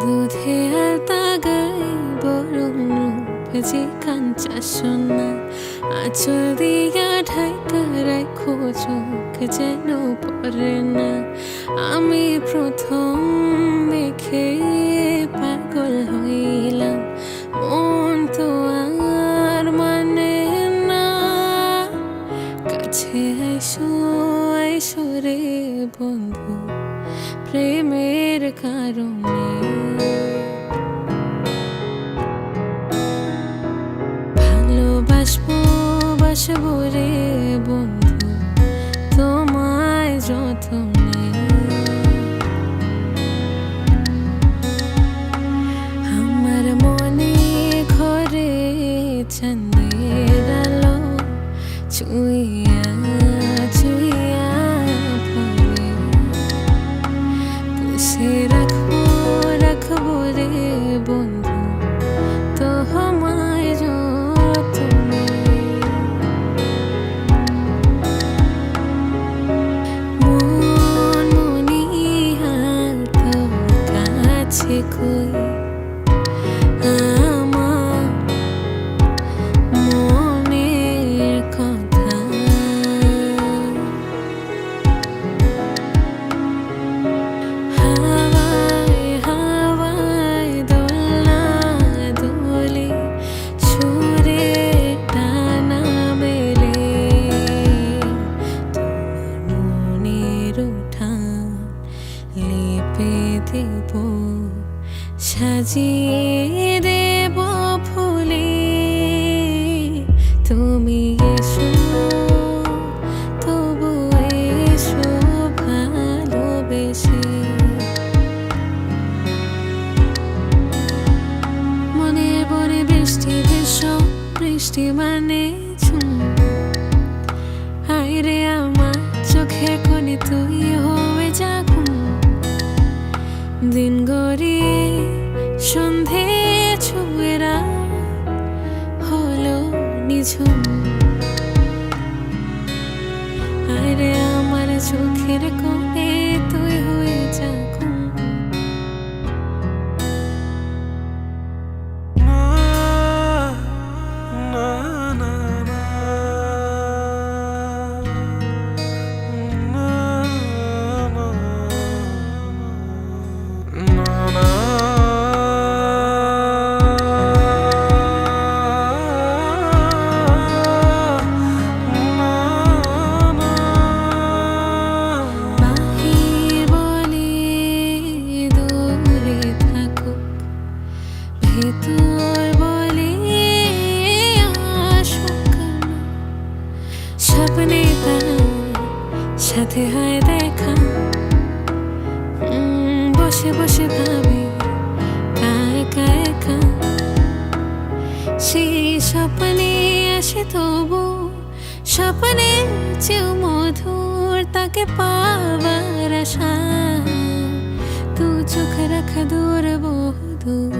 দুধে আলতা গায়ে বরং রূপ যে কাঞ্চা সোনা, আঁচল দিয়া ঢাকা রাখো চোখ যেন পড়ে না। আমি প্রথম দেখে পাগল হইলাম, মন তো আর মানে না। কাছে আইসো আইসো রে বন্ধু, প্রেমের কারণে ভালোবাসবো বাসবো রে বন্ধু, তোমায় যতনে। আমার মনে ঘরে চাঁদের আলো চুইয়া চুইয়া পড়ে, পুষে রাখবো রাখবো রে বন্ধু, তোমায় যতনে। মন মনিহা তোর কাছে কই, আমার মনের কথা। হাওয়ায় হাওয়ায় দোলনা দোলে, সুরে টানা মেলে, তোমার মনের উঠান লেপে দেব, সাজিয়ে দেব ফুলে। তুমি এসো তবু এসো ভালোবেসে, মনের বনে বৃষ্টি ভেসো, বৃষ্টি মানে ঝুম। হায়রে আমার চোখের কোণে তুই হয়ে যা ঘুম, দিন গড়িয়ে সন্ধে ছুঁয়ে রাত হলো নিঝুম। আরে আমার চোখের কোণে তুই হয়ে যা ঘুম। বাহির বলে দূরে থাকুক, ভেতর বলে আসুক কেন। স্বপ্নে তার সাথে হয় দেখা, বসে বসে ভাবে একা একা। সেই স্বপ্নে আসে তবু স্বপ্নের চেয়েও মধুর তাকে পাওয়ার আশা। তু চোখ রাখা দূর বহুদূর।